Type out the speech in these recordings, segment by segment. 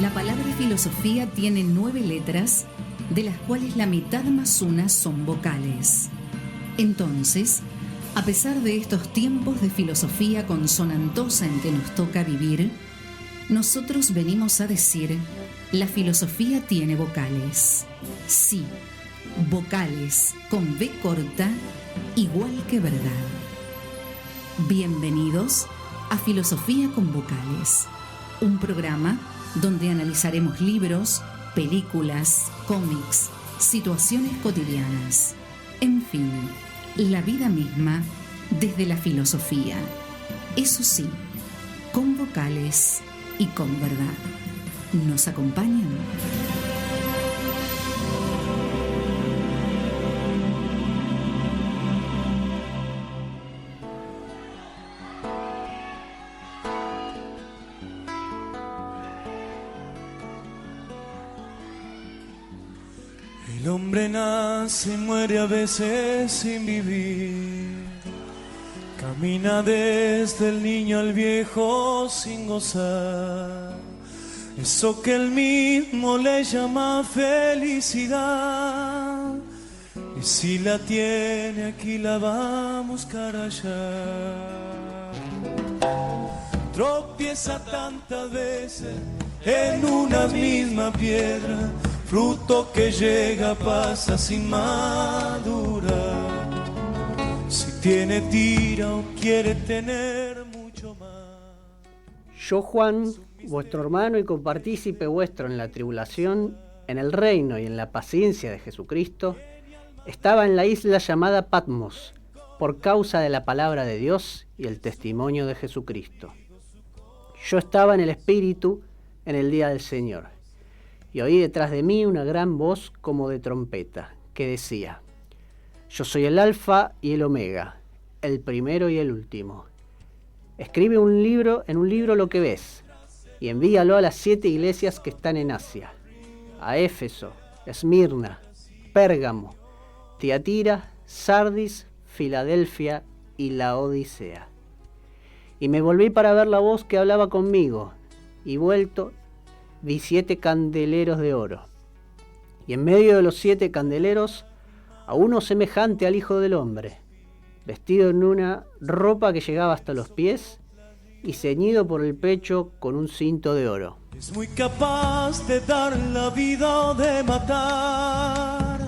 La palabra filosofía tiene 9 letras, de las cuales la mitad más una son vocales. Entonces, a pesar de estos tiempos de filosofía consonantosa en que nos toca vivir, nosotros venimos a decir, la filosofía tiene vocales. Sí, vocales con V corta, igual que verdad. Bienvenidos a Filosofía con Vocales, un programa donde analizaremos libros, películas, cómics, situaciones cotidianas, en fin, la vida misma desde la filosofía. Eso sí, con vocales y con verdad. ¿Nos acompañan? El hombre nace y muere a veces sin vivir. Camina desde el niño al viejo sin gozar eso que él mismo le llama felicidad. Y si la tiene aquí la va a buscar allá. Tropieza tantas veces en una misma piedra. Fruto que llega pasa sin madurar. Si tiene tira o quiere tener mucho más. Yo, Juan, vuestro hermano y compartícipe vuestro en la tribulación, en el reino y en la paciencia de Jesucristo, estaba en la isla llamada Patmos, por causa de la palabra de Dios y el testimonio de Jesucristo. Yo estaba en el Espíritu en el día del Señor, y oí detrás de mí una gran voz como de trompeta, que decía: Yo soy el Alfa y el Omega, el primero y el último. Escribe en un libro lo que ves, y envíalo a las 7 iglesias que están en Asia: a Éfeso, Esmirna, Pérgamo, Tiatira, Sardis, Filadelfia y Laodicea. Y me volví para ver la voz que hablaba conmigo, y vuelto, vi 7 candeleros de oro, y en medio de los 7 candeleros a uno semejante al Hijo del Hombre, vestido en una ropa que llegaba hasta los pies y ceñido por el pecho con un cinto de oro. Es muy capaz de dar la vida o de matar.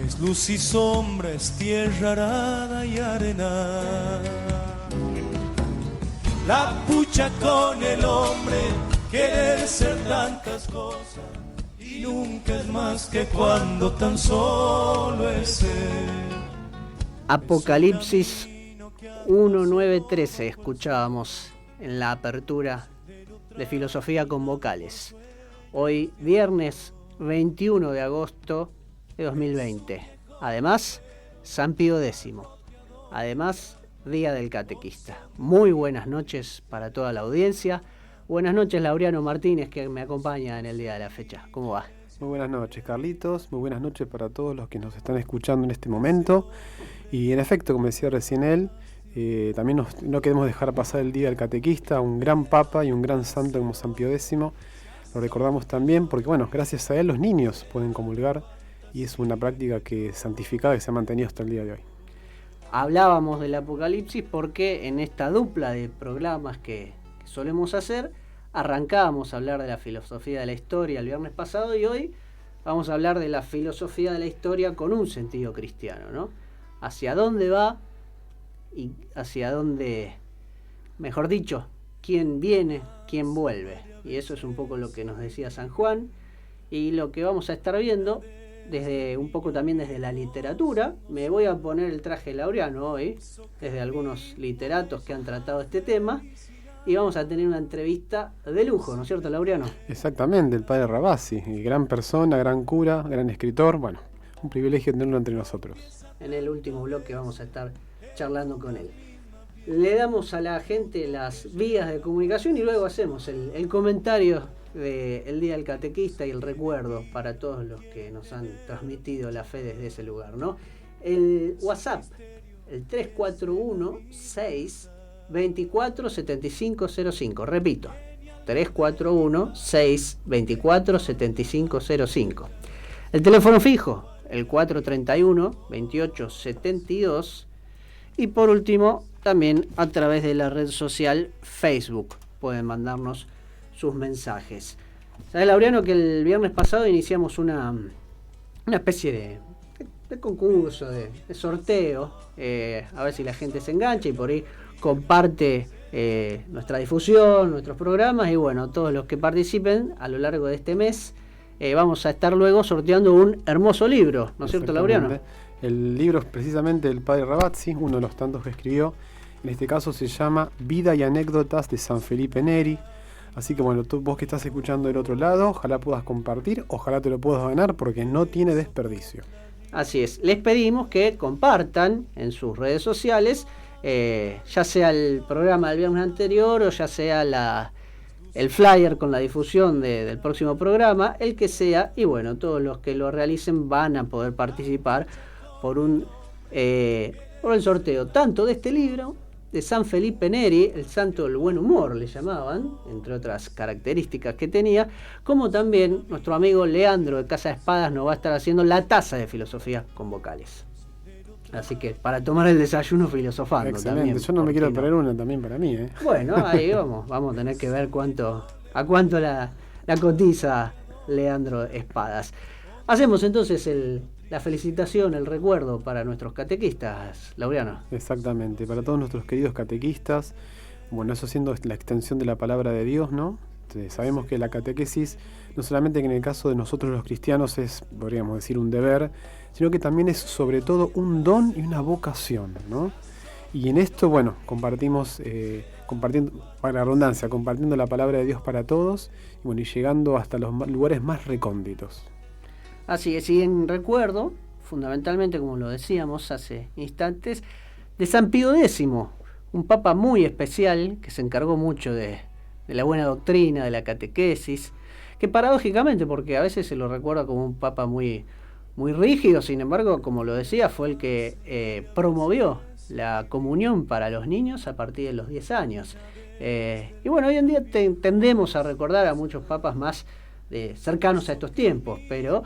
Es luz y sombra, es tierra arada y arena. La pucha con el hombre, querer ser tantas cosas y nunca es más que cuando tan solo es él. Apocalipsis 1:9-13 escuchábamos en la apertura de Filosofía con Vocales. Hoy, viernes 21 de agosto de 2020. Además, San Pío X. Además, Día del Catequista. Muy buenas noches para toda la audiencia. Buenas noches, Laureano Martínez, que me acompaña en el día de la fecha. ¿Cómo va? Muy buenas noches, Carlitos. Muy buenas noches para todos los que nos están escuchando en este momento. Y en efecto, como decía recién él, también no queremos dejar pasar el Día del Catequista, un gran papa y un gran santo como San Pío X. Lo recordamos también porque, bueno, gracias a él los niños pueden comulgar y es una práctica santificada que se ha mantenido hasta el día de hoy. Hablábamos del Apocalipsis porque en esta dupla de programas que solemos hacer, arrancábamos a hablar de la filosofía de la historia el viernes pasado y hoy vamos a hablar de la filosofía de la historia con un sentido cristiano, ¿no? Hacia dónde va y hacia dónde, mejor dicho, quién viene, quién vuelve. Y eso es un poco lo que nos decía San Juan y lo que vamos a estar viendo un poco también desde la literatura. Me voy a poner el traje laureano hoy, desde algunos literatos que han tratado este tema. Y vamos a tener una entrevista de lujo, ¿no es cierto, Laureano? Exactamente, el padre Rabasi, gran persona, gran cura, gran escritor. Bueno, un privilegio tenerlo entre nosotros. En el último bloque vamos a estar charlando con él. Le damos a la gente las vías de comunicación y luego hacemos el comentario del Día del Catequista y el recuerdo para todos los que nos han transmitido la fe desde ese lugar, ¿no? El WhatsApp, el 341-624-7505. Repito, 341-624-7505. El teléfono fijo, el 431-2872. Y por último, también a través de la red social Facebook pueden mandarnos sus mensajes. ¿Sabes, Laureano, que el viernes pasado iniciamos una especie de concurso, de sorteo, a ver si la gente se engancha y por ahí comparte nuestra difusión, nuestros programas, y bueno, todos los que participen a lo largo de este mes vamos a estar luego sorteando un hermoso libro, ¿no es cierto, Laureano? El libro es precisamente del padre Ravazzi, uno de los tantos que escribió. En este caso se llama Vida y anécdotas de San Felipe Neri. Así que bueno, vos que estás escuchando del otro lado, ojalá puedas compartir, ojalá te lo puedas ganar porque no tiene desperdicio. Así es, les pedimos que compartan en sus redes sociales, ya sea el programa del viernes anterior o ya sea el flyer con la difusión del próximo programa, el que sea, y bueno, todos los que lo realicen van a poder participar por el sorteo tanto de este libro de San Felipe Neri, el santo del buen humor le llamaban, entre otras características que tenía, como también nuestro amigo Leandro de Casa de Espadas nos va a estar haciendo la taza de filosofía con vocales. Así que para tomar el desayuno filosofando. Excelente, también, yo no me quiero perder una también para mí. Bueno, ahí vamos a tener que ver a cuánto la cotiza Leandro Espadas. Hacemos entonces la felicitación, el recuerdo para nuestros catequistas, Laureano. Exactamente, para todos nuestros queridos catequistas, bueno, eso siendo la extensión de la palabra de Dios, ¿no? Sabemos que la catequesis, no solamente que en el caso de nosotros los cristianos es, podríamos decir, un deber, sino que también es sobre todo un don y una vocación, ¿no? Y en esto, bueno, compartiendo, para la redundancia, compartiendo la palabra de Dios para todos, y bueno, y llegando hasta los lugares más recónditos. Así es, y en recuerdo, fundamentalmente, como lo decíamos hace instantes, de San Pío X, un papa muy especial que se encargó mucho de la buena doctrina, de la catequesis, que paradójicamente, porque a veces se lo recuerda como un papa muy, muy rígido, sin embargo, como lo decía, fue el que promovió la comunión para los niños a partir de los 10 años. Y bueno, hoy en día tendemos a recordar a muchos papas más cercanos a estos tiempos, pero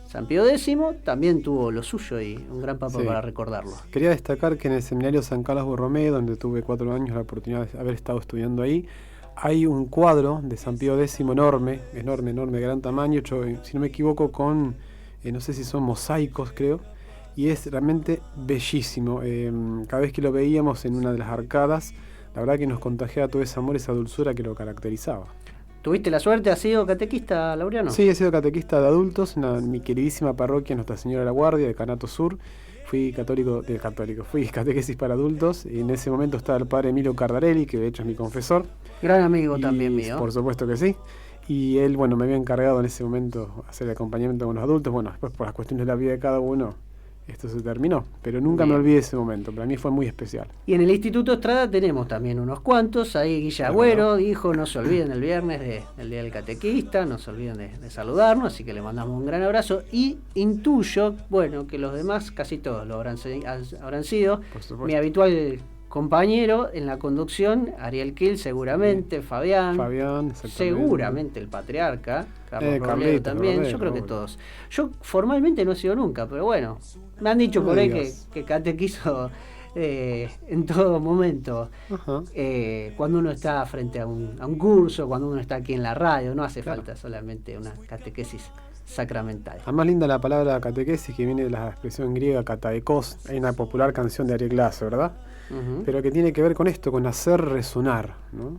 San Pío X también tuvo lo suyo y un gran papa para recordarlo. Quería destacar que en el seminario San Carlos Borromeo, donde tuve 4 años la oportunidad de haber estado estudiando ahí, hay un cuadro de San Pío X enorme, de gran tamaño, hecho, si no me equivoco, con, no sé si son mosaicos, creo, y es realmente bellísimo. Cada vez que lo veíamos en una de las arcadas, la verdad que nos contagiaba todo ese amor, esa dulzura que lo caracterizaba. ¿Tuviste la suerte? ¿Has sido catequista, Laureano? Sí, he sido catequista de adultos en mi queridísima parroquia Nuestra Señora de la Guardia de Canato Sur. Fui catequesis para adultos, y en ese momento estaba el padre Emilio Cardarelli, que de hecho es mi confesor. Gran amigo también mío. Por supuesto que sí. Y él, bueno, me había encargado en ese momento hacer el acompañamiento con los adultos. Bueno, después por las cuestiones de la vida de cada uno, esto se terminó. Pero nunca me olvidé ese momento, para mí fue muy especial. Y en el Instituto Estrada tenemos también unos cuantos. Ahí Guilla Agüero dijo, no se olviden el viernes del Día del Catequista, no se olviden de saludarnos, así que le mandamos un gran abrazo. Y intuyo, bueno, que los demás, casi todos lo habrán sido. Mi habitual compañero en la conducción, Ariel Kiel, seguramente, Fabián, seguramente el patriarca, Carlos Robledo también, yo creo que todos. Yo formalmente no he sido nunca, pero bueno, me han dicho por ahí que catequizo en todo momento. Cuando uno está frente a un curso, cuando uno está aquí en la radio, no hace falta solamente una catequesis sacramental. La más linda la palabra catequesis, que viene de la expresión griega kataekos. Hay una popular canción de Ariel Glass, ¿verdad? Pero que tiene que ver con esto, con hacer resonar, ¿no?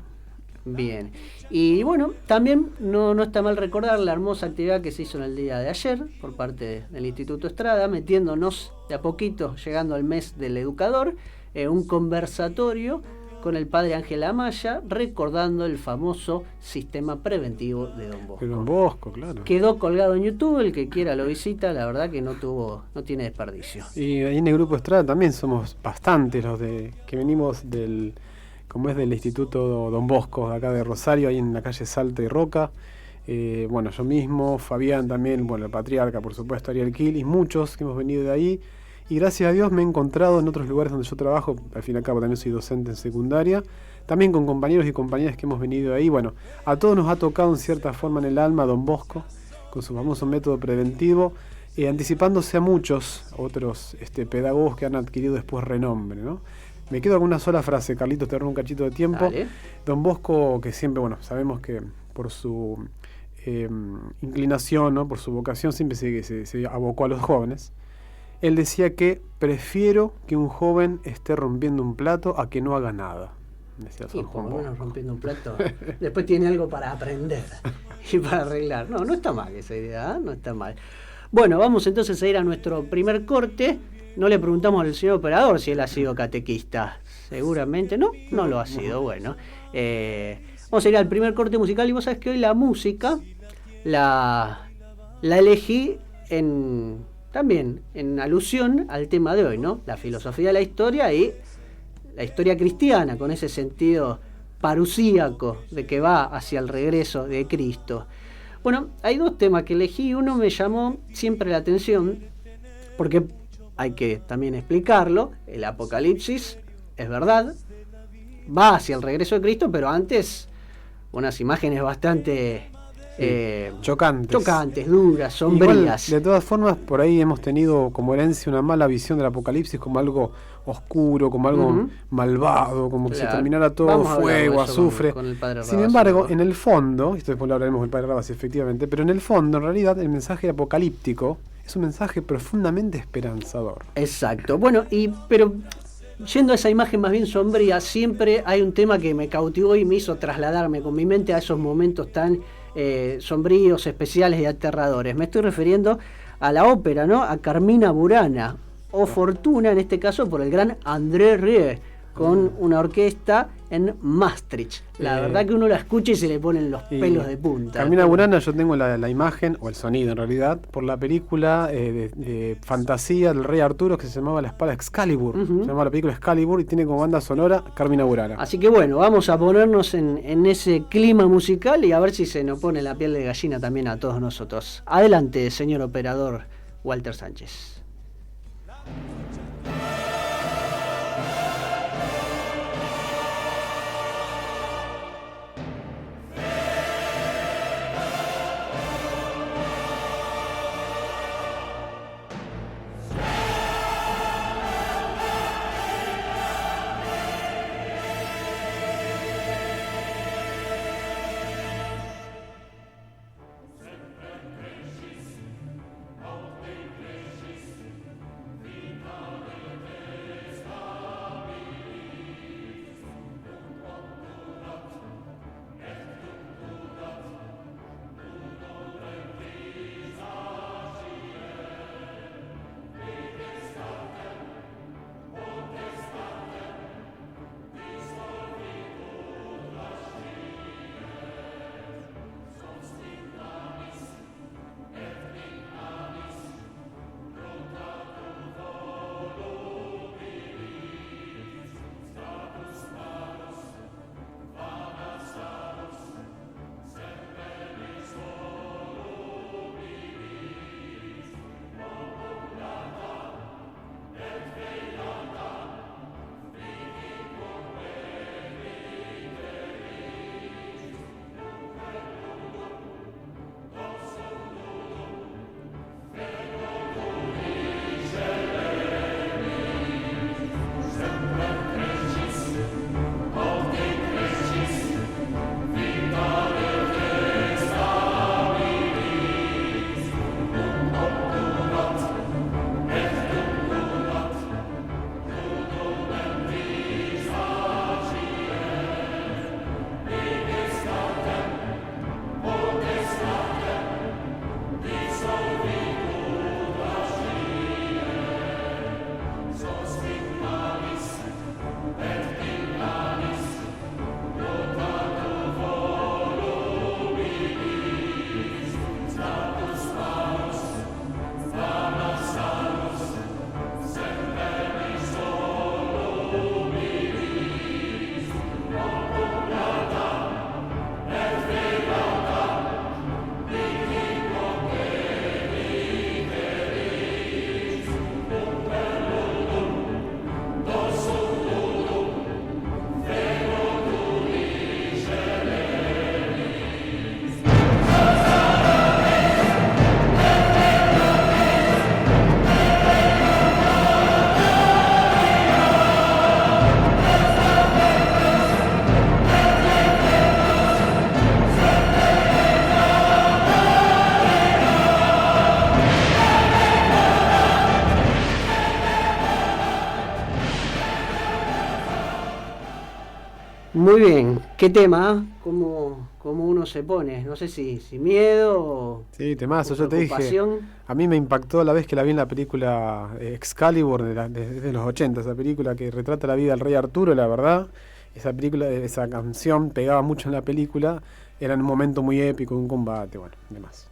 Bien. Y bueno, también no está mal recordar la hermosa actividad que se hizo en el día de ayer por parte del Instituto Estrada, metiéndonos de a poquito, llegando al mes del educador, un conversatorio con el padre Ángel Amaya, recordando el famoso sistema preventivo de Don Bosco. De Don Bosco, claro. Quedó colgado en YouTube, el que quiera lo visita, la verdad que no tiene desperdicio. Y ahí en el Grupo Estrada también somos bastantes los que venimos del Instituto Don Bosco, acá de Rosario, ahí en la calle Salta y Roca. Bueno, yo mismo, Fabián también, bueno, el patriarca, por supuesto, Ariel Kiel, y muchos que hemos venido de ahí. Y gracias a Dios me he encontrado en otros lugares donde yo trabajo, al fin y al cabo también soy docente en secundaria, también con compañeros y compañeras que hemos venido ahí. Bueno, a todos nos ha tocado en cierta forma en el alma Don Bosco, con su famoso método preventivo, anticipándose a muchos otros pedagogos que han adquirido después renombre, ¿no? Me quedo con una sola frase, Carlitos, te robo un cachito de tiempo. Dale. Don Bosco, que siempre, bueno, sabemos que por su inclinación, ¿no? Por su vocación, siempre se abocó a los jóvenes. Él decía que prefiero que un joven esté rompiendo un plato a que no haga nada. Decía Sí, San por Juan lo menos Bosco. rompiendo un plato. Después tiene algo para aprender y para arreglar. No, no está mal esa idea, ¿eh? No está mal. Bueno, vamos entonces a ir a nuestro primer corte. No le preguntamos al señor operador si él ha sido catequista. Seguramente no lo ha sido. Bueno, vamos a ir al primer corte musical y vos sabés que hoy la música la elegí también en alusión al tema de hoy, ¿no? La filosofía de la historia y la historia cristiana, con ese sentido parusíaco de que va hacia el regreso de Cristo. Bueno, hay dos temas que elegí. Uno me llamó siempre la atención, porque hay que también explicarlo. El Apocalipsis, es verdad, va hacia el regreso de Cristo, pero antes unas imágenes bastante chocantes, duras, sombrías. Igual, de todas formas, por ahí hemos tenido como herencia una mala visión del Apocalipsis como algo oscuro, como algo malvado, como que se terminara todo Vamos a hablar de fuego, eso azufre. con el padre Sin Rabasi, embargo, ¿no? en el fondo, esto después lo hablaremos del padre Rabasi, efectivamente, pero en el fondo, en realidad, el mensaje apocalíptico es un mensaje profundamente esperanzador. Exacto. Bueno, pero yendo a esa imagen más bien sombría, siempre hay un tema que me cautivó y me hizo trasladarme con mi mente a esos momentos tan sombríos, especiales y aterradores. Me estoy refiriendo a la ópera, ¿no? A Carmina Burana, o Fortuna, en este caso por el gran André Rieu, con una orquesta en Maastricht. La verdad que uno la escucha y se le ponen los pelos de punta. Carmina Burana, yo tengo la imagen, o el sonido en realidad, por la película de fantasía del rey Arturo que se llamaba La Espada Excalibur. Se llamaba la película Excalibur y tiene como banda sonora Carmina Burana. Así que bueno, vamos a ponernos en ese clima musical y a ver si se nos pone la piel de gallina también a todos nosotros. Adelante, señor operador Walter Sánchez. Muy bien, ¿qué tema? ¿Cómo uno se pone? No sé si miedo o Sí, temazo, o yo te dije. preocupación. A mí me impactó la vez que la vi en la película Excalibur de los 80, esa película que retrata la vida del rey Arturo, la verdad. Esa película, esa canción pegaba mucho en la película, era en un momento muy épico, un combate, bueno, demás.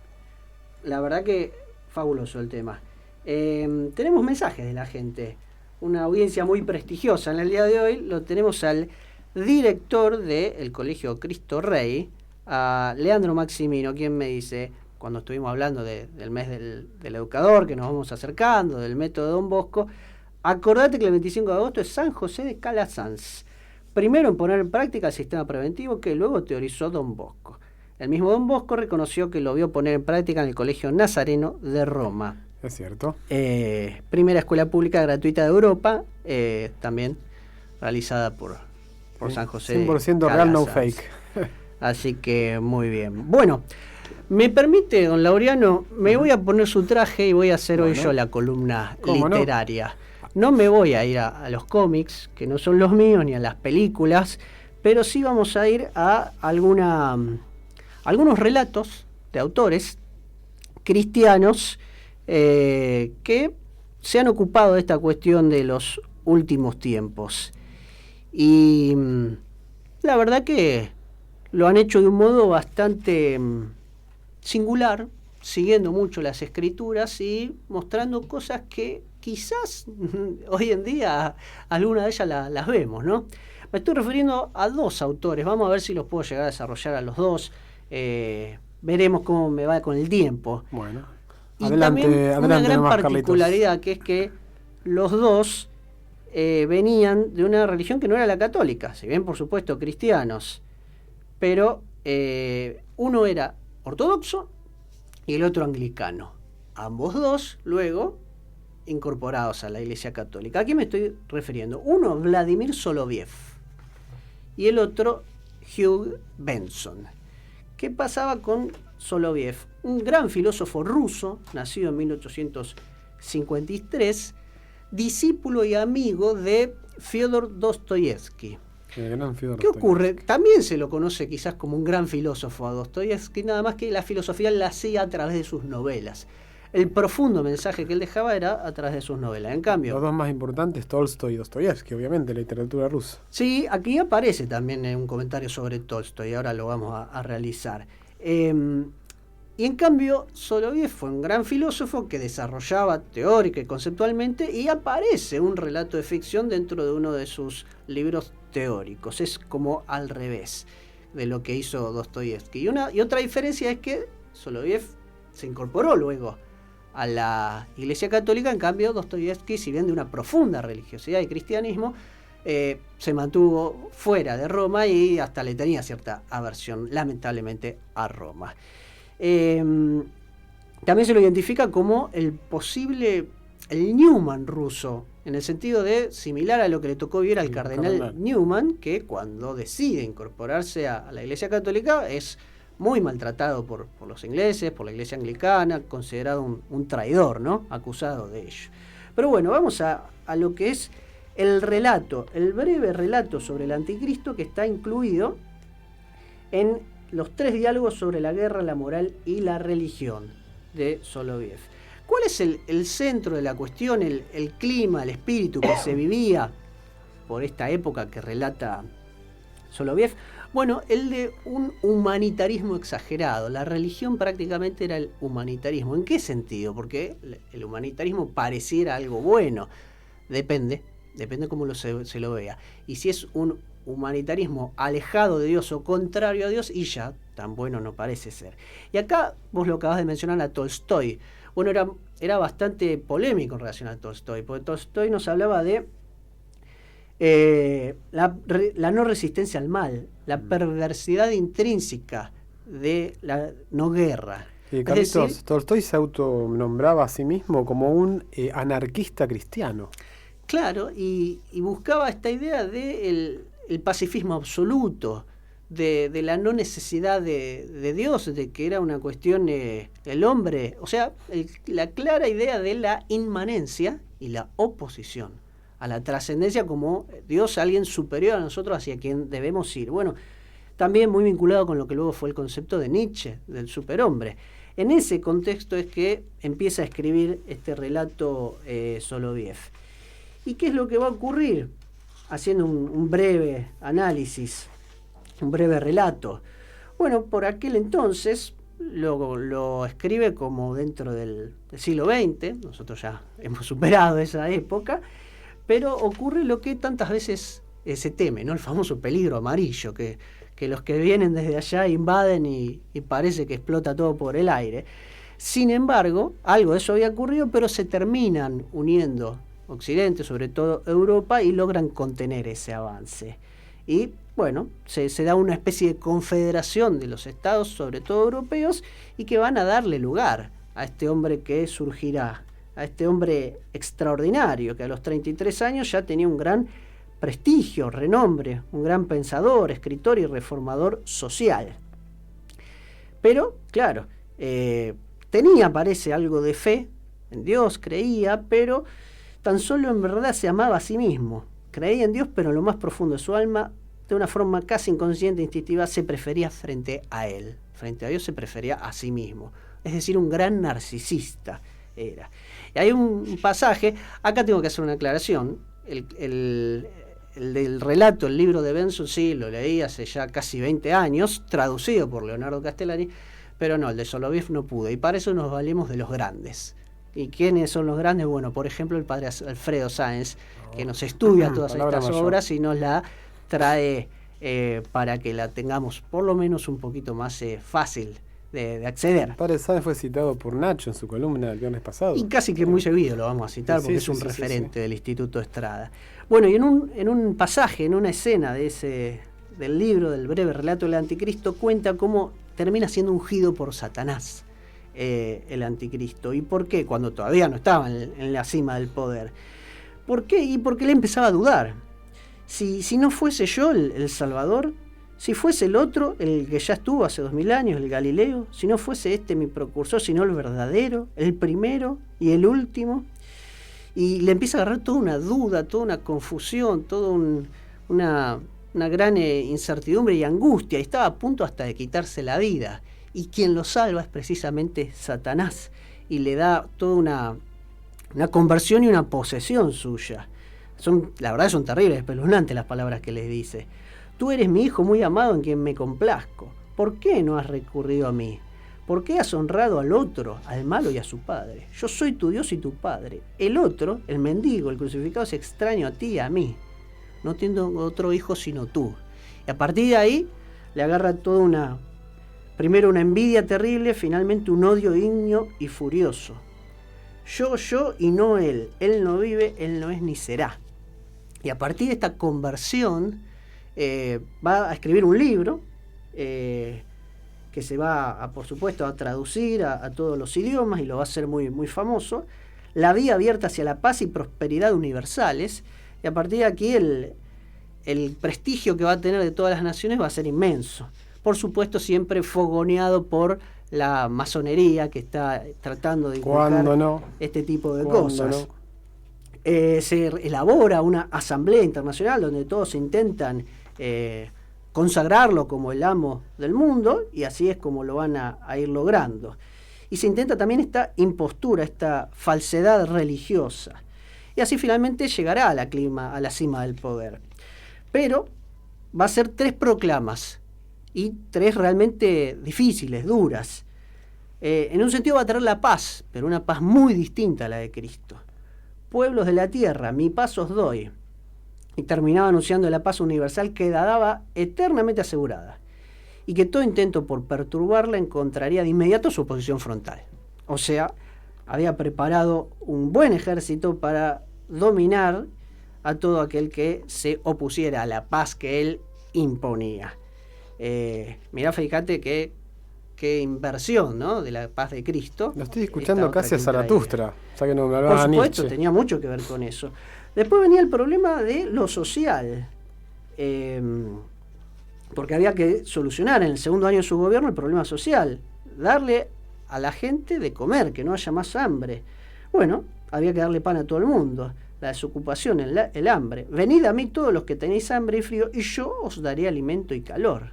La verdad que fabuloso el tema. Tenemos mensajes de la gente, una audiencia muy prestigiosa en el día de hoy. Lo tenemos al director del Colegio Cristo Rey, a Leandro Maximino, quien me dice, cuando estuvimos hablando del mes del educador, que nos vamos acercando, del método de Don Bosco, acordate que el 25 de agosto es San José de Calasanz, primero en poner en práctica el sistema preventivo que luego teorizó Don Bosco. El mismo Don Bosco reconoció que lo vio poner en práctica en el Colegio Nazareno de Roma. Es cierto. Primera escuela pública gratuita de Europa, también realizada por San José 100% de real, no Calasanz. fake. Así que muy bien. Bueno, me permite, don Laureano, me voy a poner su traje y voy a hacer hoy yo la columna literaria. No me voy a ir a los cómics, que no son los míos, ni a las películas, pero sí vamos a ir a algunos relatos de autores cristianos que se han ocupado de esta cuestión de los últimos tiempos. Y la verdad que lo han hecho de un modo bastante singular, siguiendo mucho las escrituras y mostrando cosas que quizás hoy en día algunas de ellas las vemos, ¿no? Me estoy refiriendo a dos autores, vamos a ver si los puedo llegar a desarrollar a los dos, veremos cómo me va con el tiempo. Bueno, y adelante, también una gran nomás, particularidad, que es que los dos venían de una religión que no era la católica, si bien por supuesto cristianos, pero uno era ortodoxo y el otro anglicano. Ambos dos luego incorporados a la Iglesia Católica. ¿A quién me estoy refiriendo? Uno, Vladimir Soloviev, y el otro, Hugh Benson. ¿Qué pasaba con Soloviev? Un gran filósofo ruso, nacido en 1853, discípulo y amigo de Fyodor Dostoyevsky. ¿Qué ocurre? También se lo conoce quizás como un gran filósofo a Dostoyevsky, nada más que la filosofía la hacía a través de sus novelas. El profundo mensaje que él dejaba era a través de sus novelas. En cambio, los dos más importantes, Tolstoy y Dostoyevsky, obviamente, la literatura rusa. Sí, aquí aparece también un comentario sobre Tolstoy, ahora lo vamos a realizar. Y en cambio, Soloviev fue un gran filósofo que desarrollaba teórica y conceptualmente, y aparece un relato de ficción dentro de uno de sus libros teóricos. Es como al revés de lo que hizo Dostoyevsky. Y otra diferencia es que Soloviev se incorporó luego a la Iglesia Católica, en cambio Dostoyevsky, si bien de una profunda religiosidad y cristianismo, se mantuvo fuera de Roma y hasta le tenía cierta aversión, lamentablemente, a Roma. También se lo identifica como el Newman ruso, en el sentido de similar a lo que le tocó vivir al cardenal Newman, que cuando decide incorporarse a la Iglesia Católica es muy maltratado por los ingleses, por la Iglesia anglicana, considerado un traidor, ¿no? Acusado de ello. Pero bueno, vamos a lo que es el relato, el breve relato sobre el anticristo, que está incluido en los 3 diálogos sobre la guerra, la moral y la religión de Soloviev. ¿Cuál es el centro de la cuestión, el clima, el espíritu que se vivía por esta época que relata Soloviev? Bueno, el de un humanitarismo exagerado. La religión prácticamente era el humanitarismo. ¿En qué sentido? Porque el humanitarismo pareciera algo bueno. Depende cómo se lo vea. Y si es un humanitarismo alejado de Dios o contrario a Dios, y ya tan bueno no parece ser. Y acá vos lo acabas de mencionar a Tolstoy. Bueno, era bastante polémico en relación a Tolstoy, porque Tolstoy nos hablaba de la no resistencia al mal, la perversidad intrínseca de la no guerra. Carlitos, Tolstoy se autonombraba a sí mismo como un anarquista cristiano. Claro, y buscaba esta idea de el pacifismo absoluto, de la no necesidad de Dios, de que era una cuestión el hombre, o sea, la clara idea de la inmanencia y la oposición a la trascendencia como Dios, alguien superior a nosotros hacia quien debemos ir. Bueno, también muy vinculado con lo que luego fue el concepto de Nietzsche, del superhombre. En ese contexto es que empieza a escribir este relato Soloviev. ¿Y qué es lo que va a ocurrir? Haciendo un breve análisis, un breve relato. Bueno, por aquel entonces lo escribe como dentro del siglo XX, nosotros ya hemos superado esa época, pero ocurre lo que tantas veces se teme, ¿no? El famoso peligro amarillo, que los que vienen desde allá invaden y parece que explota todo por el aire. Sin embargo, algo de eso había ocurrido, pero se terminan uniendo Occidente, sobre todo Europa, y logran contener ese avance. Y bueno, se da una especie de confederación de los estados, sobre todo europeos, y que van a darle lugar a este hombre que surgirá, a este hombre extraordinario, que a los 33 años ya tenía un gran prestigio, renombre, un gran pensador, escritor y reformador social. Pero, claro, tenía, parece, algo de fe en Dios, creía, pero tan solo en verdad se amaba a sí mismo. Creía en Dios, pero en lo más profundo de su alma, de una forma casi inconsciente e instintiva, se prefería frente a él. Frente a Dios se prefería a sí mismo. Es decir, un gran narcisista era. Y hay un pasaje, acá tengo que hacer una aclaración, el del relato, el libro de Benson, sí, lo leí hace ya casi 20 años, traducido por Leonardo Castellani, pero no, el de Soloviev no pude, y para eso nos valemos de los grandes. ¿Y quiénes son los grandes? Bueno, por ejemplo, el padre Alfredo Sáenz, que nos estudia todas estas obras y nos la trae para que la tengamos por lo menos un poquito más fácil de acceder. El padre Sáenz fue citado por Nacho en su columna el viernes pasado. Y casi que muy seguido lo vamos a citar, porque es un referente del Instituto Estrada. Bueno, y en un pasaje, en una escena del libro, del breve relato del Anticristo, cuenta cómo termina siendo ungido por Satanás el Anticristo. ¿Y por qué? Cuando todavía no estaba en la cima del poder. ¿Por qué? Y porque él empezaba a dudar. Si no fuese yo el Salvador, si fuese el otro, el que ya estuvo hace 2000 años, el Galileo, si no fuese este mi precursor, sino el verdadero, el primero y el último, y le empieza a agarrar toda una duda, toda una confusión, toda una gran incertidumbre y angustia, y estaba a punto hasta de quitarse la vida, y quien lo salva es precisamente Satanás, y le da toda una conversión y una posesión suya. La verdad son terribles, espeluznantes las palabras que les dice. Tú eres mi hijo muy amado en quien me complazco. ¿Por qué no has recurrido a mí? ¿Por qué has honrado al otro, al malo y a su padre? Yo soy tu Dios y tu padre. El otro, el mendigo, el crucificado, es extraño a ti y a mí. No tengo otro hijo sino tú. Y a partir de ahí le agarra toda primero una envidia terrible, finalmente un odio igno y furioso. Yo y no él. Él no vive, él no es ni será. Y a partir de esta conversión va a escribir un libro que se va, por supuesto, a traducir a todos los idiomas y lo va a hacer muy, muy famoso. La vía abierta hacia la paz y prosperidad universales. Y a partir de aquí el prestigio que va a tener de todas las naciones va a ser inmenso. Por supuesto, siempre fogoneado por la masonería que está tratando de inculcar este tipo de cosas. Se elabora una asamblea internacional donde todos intentan consagrarlo como el amo del mundo, y así es como lo van a ir logrando. Y se intenta también esta impostura, esta falsedad religiosa. Y así finalmente llegará a la cima del poder. Pero va a ser 3 proclamas, y 3 realmente difíciles, duras. En un sentido va a traer la paz, pero una paz muy distinta a la de Cristo. Pueblos de la tierra, mi paz os doy. Y terminaba anunciando la paz universal que quedaba eternamente asegurada, y que todo intento por perturbarla encontraría de inmediato su oposición frontal. O sea, había preparado un buen ejército para dominar a todo aquel que se opusiera a la paz que él imponía. Mirá, fíjate qué inversión, ¿no?, de la paz de Cristo. Lo estoy escuchando casi a Zaratustra. O sea que no me por supuesto, tenía mucho que ver con eso. Después venía el problema de lo social, porque había que solucionar en el segundo año de su gobierno el problema social, darle a la gente de comer, que no haya más hambre. Bueno, había que darle pan a todo el mundo. la desocupación, el hambre. Venid a mí todos los que tenéis hambre y frío, y yo os daré alimento y calor.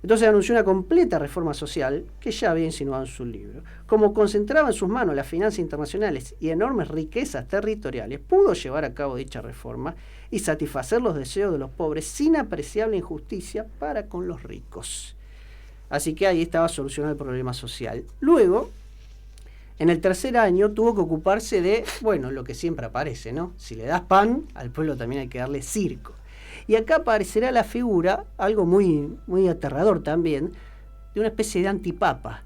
Entonces anunció una completa reforma social que ya había insinuado en su libro. Como concentraba en sus manos las finanzas internacionales y enormes riquezas territoriales, pudo llevar a cabo dicha reforma y satisfacer los deseos de los pobres sin apreciable injusticia para con los ricos. Así que ahí estaba solucionado el problema social. Luego, en el tercer año, tuvo que ocuparse de, bueno, lo que siempre aparece, ¿no? Si le das pan, al pueblo también hay que darle circo. Y acá aparecerá la figura, algo muy, muy aterrador también, de una especie de antipapa,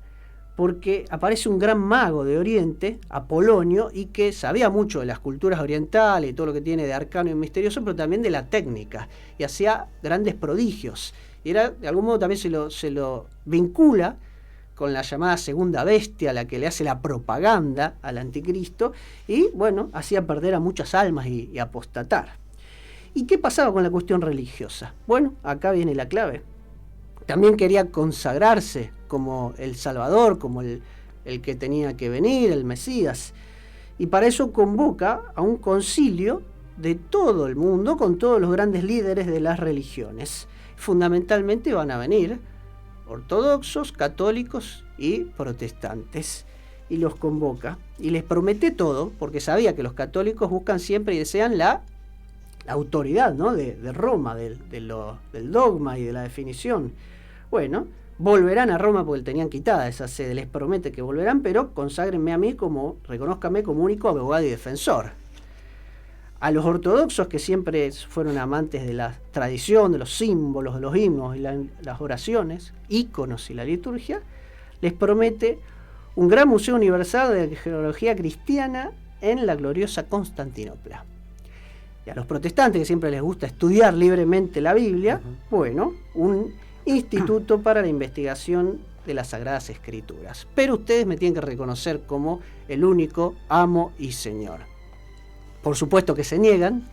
porque aparece un gran mago de Oriente, Apolonio, y que sabía mucho de las culturas orientales y todo lo que tiene de arcano y misterioso, pero también de la técnica, y hacía grandes prodigios. Y era, de algún modo también se lo vincula con la llamada segunda bestia, a la que le hace la propaganda al anticristo, y bueno, hacía perder a muchas almas y apostatar. ¿Y qué pasaba con la cuestión religiosa? Bueno, acá viene la clave. También quería consagrarse como el Salvador, como el que tenía que venir, el Mesías. Y para eso convoca a un concilio de todo el mundo con todos los grandes líderes de las religiones. Fundamentalmente van a venir ortodoxos, católicos y protestantes. Y los convoca y les promete todo, porque sabía que los católicos buscan siempre y desean la autoridad, ¿no? de Roma, del dogma y de la definición. Bueno, volverán a Roma porque tenían quitada esa sede, les promete que volverán, pero conságrenme a mí reconózcame como único abogado y defensor. A los ortodoxos, que siempre fueron amantes de la tradición, de los símbolos, de los himnos y las oraciones, íconos y la liturgia, les promete un gran museo universal de genealogía cristiana en la gloriosa Constantinopla. Y a los protestantes, que siempre les gusta estudiar libremente la Biblia, bueno, un instituto para la investigación de las Sagradas Escrituras. Pero ustedes me tienen que reconocer como el único amo y señor. Por supuesto que se niegan,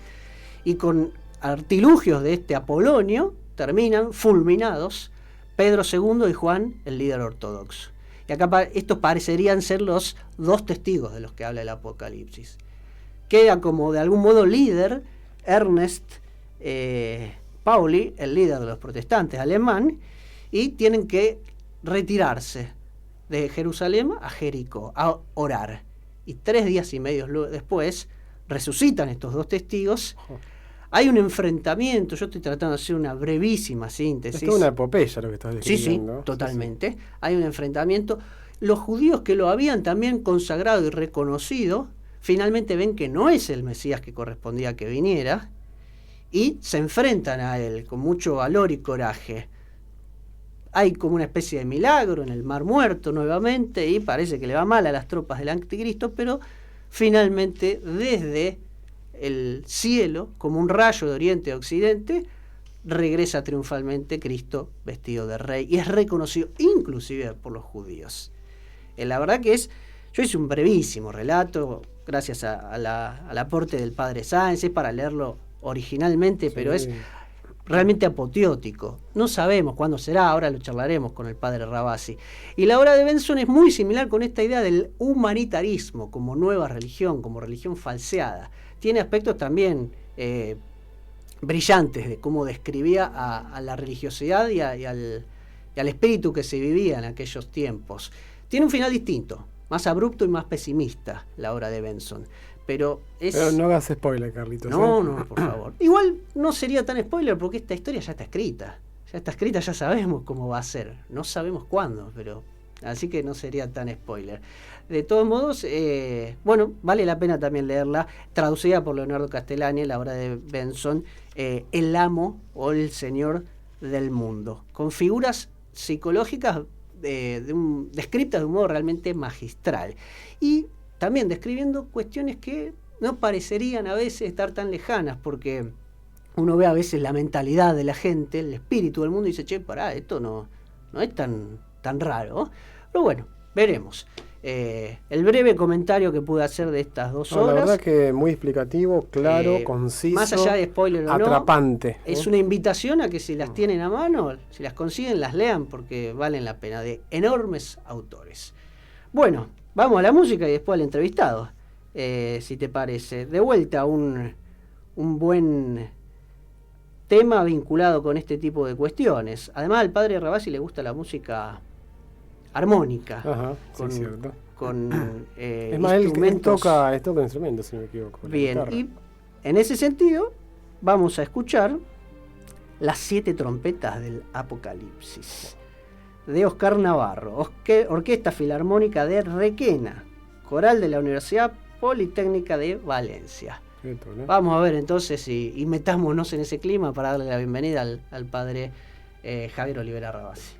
y con artilugios de este Apolonio terminan fulminados Pedro II y Juan, el líder ortodoxo. Y acá estos parecerían ser los dos testigos de los que habla el Apocalipsis. Queda como de algún modo líder Ernest Pauli, el líder de los protestantes alemán, y tienen que retirarse de Jerusalén a Jericó, a orar. Y 3 días y medio después resucitan estos dos testigos. Hay un enfrentamiento, yo estoy tratando de hacer una brevísima síntesis. Es toda una epopeya lo que estás describiendo. Sí, totalmente. Sí. Hay un enfrentamiento. Los judíos que lo habían también consagrado y reconocido, finalmente ven que no es el Mesías que correspondía que viniera, y se enfrentan a él con mucho valor y coraje. Hay como una especie de milagro en el Mar Muerto nuevamente, y parece que le va mal a las tropas del anticristo, pero finalmente desde el cielo, como un rayo de oriente a occidente, regresa triunfalmente Cristo vestido de rey, y es reconocido inclusive por los judíos. La verdad que yo hice un brevísimo relato, gracias al aporte del padre Sáenz, es para leerlo originalmente, pero es realmente apoteótico. No sabemos cuándo será, ahora lo charlaremos con el padre Rabasi. Y la obra de Benson es muy similar con esta idea del humanitarismo como nueva religión, como religión falseada. Tiene aspectos también brillantes de cómo describía a la religiosidad y al espíritu que se vivía en aquellos tiempos. Tiene un final distinto, más abrupto y más pesimista la obra de Benson. Pero no hagas spoiler, Carlitos. No, por favor. Igual no sería tan spoiler porque esta historia ya está escrita. Ya sabemos cómo va a ser. No sabemos cuándo, pero así que no sería tan spoiler. De todos modos, vale la pena también leerla, traducida por Leonardo Castellani, la obra de Benson, El amo o el señor del mundo, con figuras psicológicas descritas de un modo realmente magistral. Y también describiendo cuestiones que no parecerían a veces estar tan lejanas, porque uno ve a veces la mentalidad de la gente, el espíritu del mundo, y dice, pará, esto no es tan raro. Pero bueno, veremos. El breve comentario que pude hacer de estas 2 horas. La verdad que muy explicativo, claro, conciso, más allá de spoiler o atrapante. Es una invitación a que si las tienen a mano, si las consiguen, las lean, porque valen la pena, de enormes autores. Bueno, vamos a la música y después al entrevistado. si te parece. De vuelta, un buen tema vinculado con este tipo de cuestiones. Además, al padre Rabasi le gusta la música armónica. Ajá, con, sí, cierto. Con Es más, él toca instrumentos, si no me equivoco. Bien, y en ese sentido vamos a escuchar Las 7 trompetas del Apocalipsis, de Oscar Navarro, Orquesta Filarmónica de Requena, coral de la Universidad Politécnica de Valencia. Cierto, ¿no? Vamos a ver entonces y metámonos en ese clima para darle la bienvenida al padre Javier Olivera Rabasi.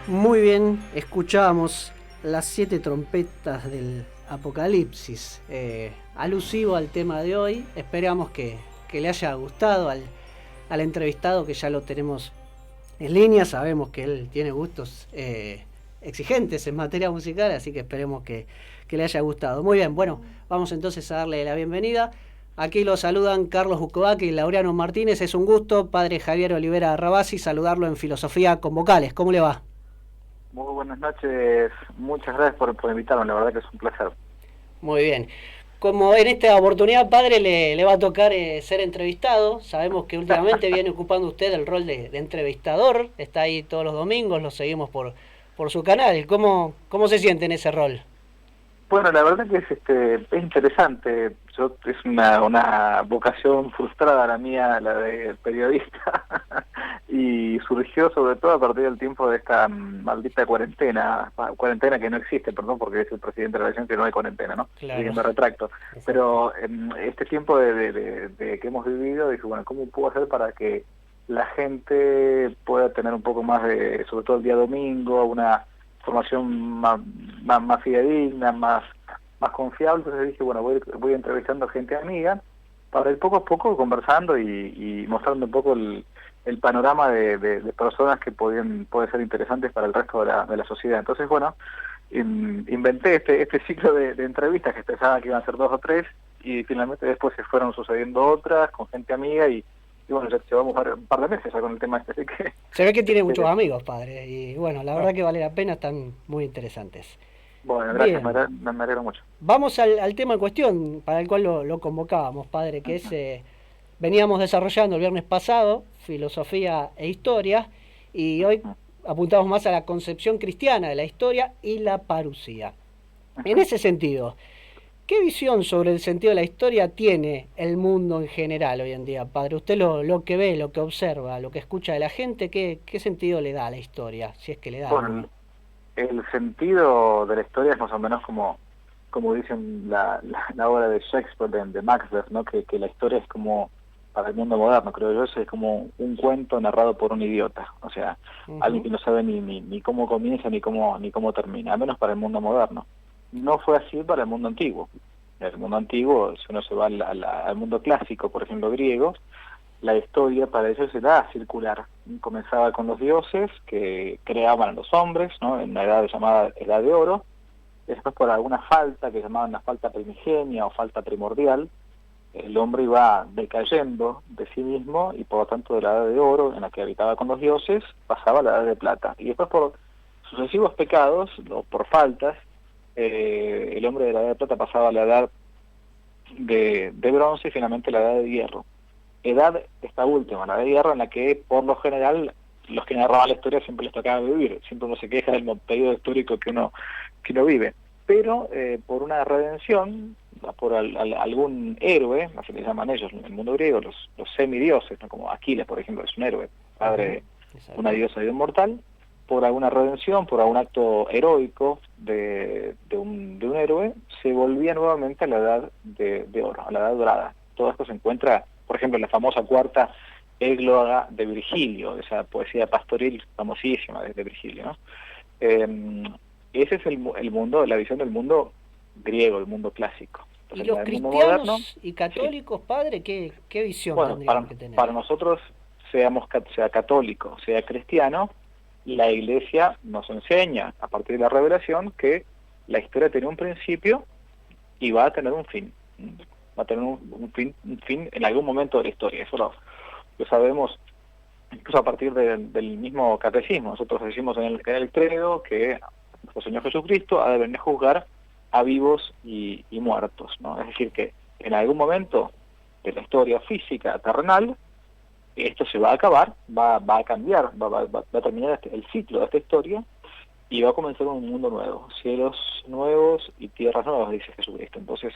Muy bien, escuchábamos las 7 trompetas del Apocalipsis, alusivo al tema de hoy. Esperamos que le haya gustado al entrevistado, que ya lo tenemos en línea. Sabemos que él tiene gustos exigentes en materia musical, así que esperemos que le haya gustado. Muy bien, bueno, vamos entonces a darle la bienvenida. Aquí lo saludan Carlos Bukovac y Laureano Martínez. Es un gusto, padre Javier Olivera Rabasi, saludarlo en Filosofía con Vocales. ¿Cómo le va? Muy buenas noches, muchas gracias por invitarme, la verdad que es un placer. Muy bien. Como en esta oportunidad, padre, le va a tocar ser entrevistado, sabemos que últimamente viene ocupando usted el rol de entrevistador, está ahí todos los domingos, lo seguimos por su canal. ¿Cómo se siente en ese rol? Bueno, la verdad que es interesante. Es una vocación frustrada la mía, la de periodista, y surgió sobre todo a partir del tiempo de esta maldita cuarentena que no existe, perdón, porque es el presidente de la nación que no hay cuarentena, ¿no? Claro. Y me retracto. Pero este tiempo de que hemos vivido, dije, bueno, ¿cómo puedo hacer para que la gente pueda tener un poco más de, sobre todo el día domingo, una formación más fidedigna, más confiable? Entonces dije, bueno, voy entrevistando a gente amiga para ir poco a poco conversando y mostrando un poco el panorama de personas que pueden ser interesantes para el resto de la sociedad. Entonces, bueno, inventé este ciclo de entrevistas que pensaba que iban a ser 2 o 3 y finalmente después se fueron sucediendo otras con gente amiga y bueno, ya llevamos un par de meses ya con el tema así que... Se ve que tiene muchos amigos, padre, y bueno, la verdad que vale la pena, están muy interesantes. Bueno, gracias, me alegro mucho. Vamos al tema en cuestión, para el cual lo convocábamos, padre, que es, veníamos desarrollando el viernes pasado, filosofía e historia, y hoy apuntamos más a la concepción cristiana de la historia y la parusía. En ese sentido, ¿qué visión sobre el sentido de la historia tiene el mundo en general hoy en día, padre? Usted lo que ve, lo que observa, lo que escucha de la gente, ¿qué sentido le da a la historia? Si es que le da. Bueno, el sentido de la historia es más o menos como dicen la obra de Shakespeare, de Macbeth, ¿no? Que la historia es como, para el mundo moderno, creo yo, es como un cuento narrado por un idiota. O sea, alguien que no sabe ni cómo comienza ni cómo termina, al menos para el mundo moderno. No fue así para el mundo antiguo. En el mundo antiguo, si uno se va al mundo clásico, por ejemplo, griego, la historia para ellos era circular. Comenzaba con los dioses que creaban a los hombres, ¿no? En una edad llamada Edad de Oro. Después, por alguna falta que llamaban la falta primigenia o falta primordial, el hombre iba decayendo de sí mismo y por lo tanto de la Edad de Oro, en la que habitaba con los dioses, pasaba a la Edad de Plata. Y después, por sucesivos pecados o por faltas, el hombre de la Edad de Plata pasaba a la Edad de Bronce y finalmente la Edad de Hierro. Edad esta última, la de Hierro, en la que por lo general los que narraban la historia siempre les tocaba vivir, siempre uno se queja del periodo histórico que uno vive, pero por una redención, por algún héroe, así le llaman ellos en el mundo griego, los semidioses, ¿no? Como Aquiles, por ejemplo, es un héroe, padre de una diosa y de un mortal, por alguna redención, por algún acto heroico de un héroe, se volvía nuevamente a la Edad de Oro, a la Edad Dorada. Todo esto se encuentra, por ejemplo, en la famosa cuarta égloga de Virgilio, esa poesía pastoril famosísima de Virgilio, ¿no? Ese es el mundo, la visión del mundo griego, el mundo clásico. Entonces, ¿y los cristianos moderno, y católicos, sí. Padre, qué visión tendrían que tener? Para nosotros, sea católico, sea cristiano, la Iglesia nos enseña, a partir de la revelación, que la historia tiene un principio y va a tener un fin. Va a tener un fin en algún momento de la historia. Eso lo sabemos incluso a partir del mismo catecismo. Nosotros decimos en el credo que nuestro Señor Jesucristo ha de venir a juzgar a vivos y muertos, ¿no? Es decir, que en algún momento de la historia física terrenal, esto se va a acabar, va a cambiar, va a terminar el ciclo de esta historia y va a comenzar un mundo nuevo, cielos nuevos y tierras nuevas, dice Jesucristo. Entonces,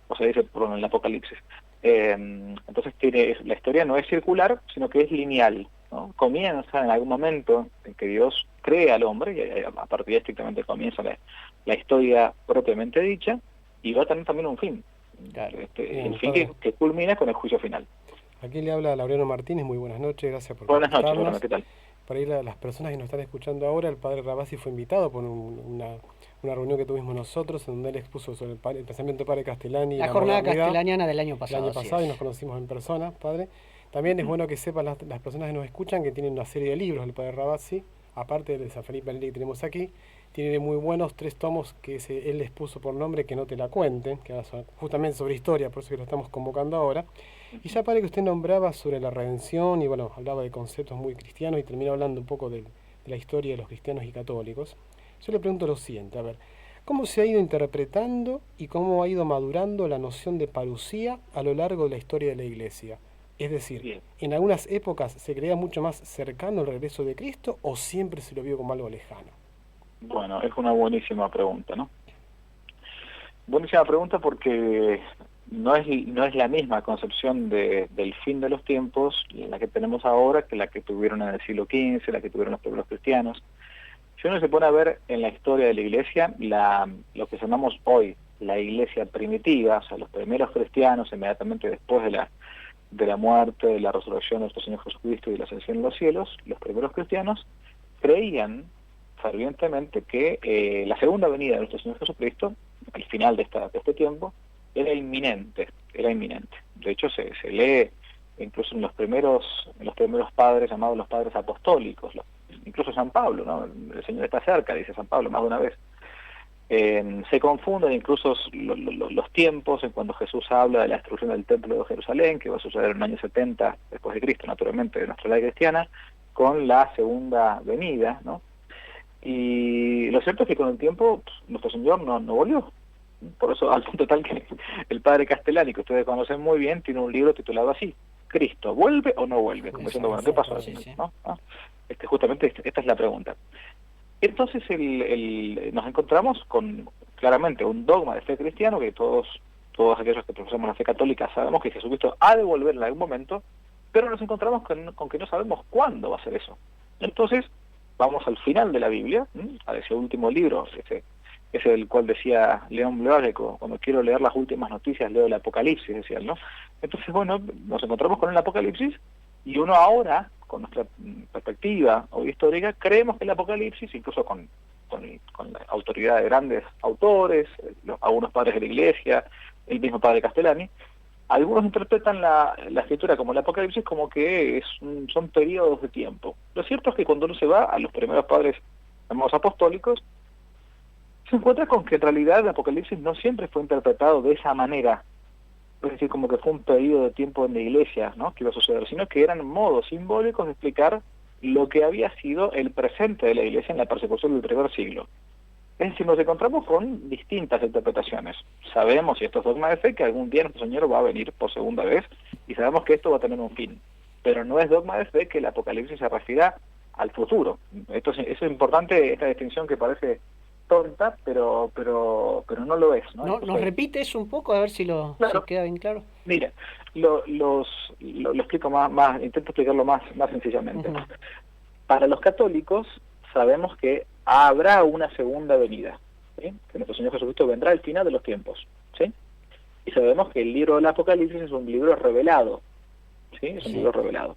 o sea, dice en el Apocalipsis. Entonces la historia no es circular, sino que es lineal, ¿no? Comienza en algún momento en que Dios crea al hombre, y a partir de estrictamente comienza la historia propiamente dicha, y va a tener también un fin. Claro. El fin que culmina con el juicio final. Aquí le habla Laureano Martínez, muy buenas noches, gracias por Buenas noches, bueno, ¿qué tal? Para ir a las personas que nos están escuchando ahora, el padre Rabasi fue invitado por una reunión que tuvimos nosotros, en donde él expuso sobre el pensamiento del padre Castellani. La jornada castellaniana del año pasado. El año pasado, y nos conocimos en persona, padre. También es bueno que sepan las personas que nos escuchan que tienen una serie de libros del padre Rabasi, aparte de San Felipe Neri que tenemos aquí. Tiene muy buenos 3 tomos que él les puso por nombre Que no te la cuenten, que son justamente sobre historia, por eso que lo estamos convocando ahora. Y ya parece que usted nombraba sobre la redención y bueno, hablaba de conceptos muy cristianos y terminó hablando un poco de la historia de los cristianos y católicos, yo le pregunto lo siguiente, a ver, ¿cómo se ha ido interpretando y cómo ha ido madurando la noción de parusía a lo largo de la historia de la Iglesia? Es decir, Bien. ¿en algunas épocas se creía mucho más cercano el regreso de Cristo o siempre se lo vio como algo lejano? Bueno, es una buenísima pregunta, ¿no? Buenísima pregunta porque no es la misma concepción del fin de los tiempos la que tenemos ahora que la que tuvieron en el siglo XV, la que tuvieron los pueblos cristianos. Si uno se pone a ver en la historia de la Iglesia, lo que llamamos hoy la Iglesia primitiva, o sea, los primeros cristianos inmediatamente después de la muerte, de la resurrección de nuestro Señor Jesucristo y de la ascensión en los cielos, los primeros cristianos creían fervientemente que la segunda venida de nuestro Señor Jesucristo, al final de este tiempo, era inminente. De hecho, se lee incluso en los primeros padres llamados los padres apostólicos, incluso San Pablo, ¿no? El Señor está cerca, dice San Pablo más de una vez. Se confunden incluso los tiempos en cuando Jesús habla de la destrucción del templo de Jerusalén, que va a suceder en el año 70 después de Cristo, naturalmente, de nuestra ley cristiana, con la segunda venida, ¿no? Y lo cierto es que con el tiempo nuestro Señor no volvió. Por eso, al punto tal que el padre Castellani, que ustedes conocen muy bien, tiene un libro titulado así: ¿Cristo vuelve o no vuelve? Como diciendo, bueno, ¿qué pasó? Sí, sí. ¿No? Justamente esta es la pregunta. Entonces nos encontramos con claramente un dogma de fe cristiano que todos aquellos que profesamos la fe católica sabemos que Jesucristo ha de volver en algún momento, pero nos encontramos con que no sabemos cuándo va a ser eso. Entonces vamos al final de la Biblia, a ese último libro, ese del cual decía León Blois, cuando quiero leer las últimas noticias leo el Apocalipsis, decía él, ¿no? Entonces, bueno, nos encontramos con el Apocalipsis y uno ahora, con nuestra perspectiva hoy histórica, creemos que el Apocalipsis, incluso con la autoridad de grandes autores, algunos padres de la Iglesia, el mismo padre Castellani, algunos interpretan la escritura como el Apocalipsis como que son periodos de tiempo. Lo cierto es que cuando uno se va a los primeros padres llamados apostólicos, se encuentra con que en realidad el Apocalipsis no siempre fue interpretado de esa manera, es decir, como que fue un periodo de tiempo en la Iglesia, ¿no?, que iba a suceder, sino que eran modos simbólicos de explicar lo que había sido el presente de la Iglesia en la persecución del primer siglo. Es decir, nos encontramos con distintas interpretaciones. Sabemos, y esto es dogma de fe, que algún día nuestro Señor va a venir por segunda vez, y sabemos que esto va a tener un fin. Pero no es dogma de fe que el Apocalipsis se refiera al futuro. Eso es importante, esta distinción que parece tonta, pero no lo es, ¿no? Entonces, ¿nos repite eso un poco? A ver si claro, si queda bien claro. Mira, lo explico más, intento explicarlo más sencillamente. Uh-huh. Para los católicos sabemos que habrá una segunda venida, ¿sí?, que nuestro Señor Jesucristo vendrá al final de los tiempos, ¿sí? Y sabemos que el libro del Apocalipsis es un libro revelado, ¿sí? Es un libro revelado.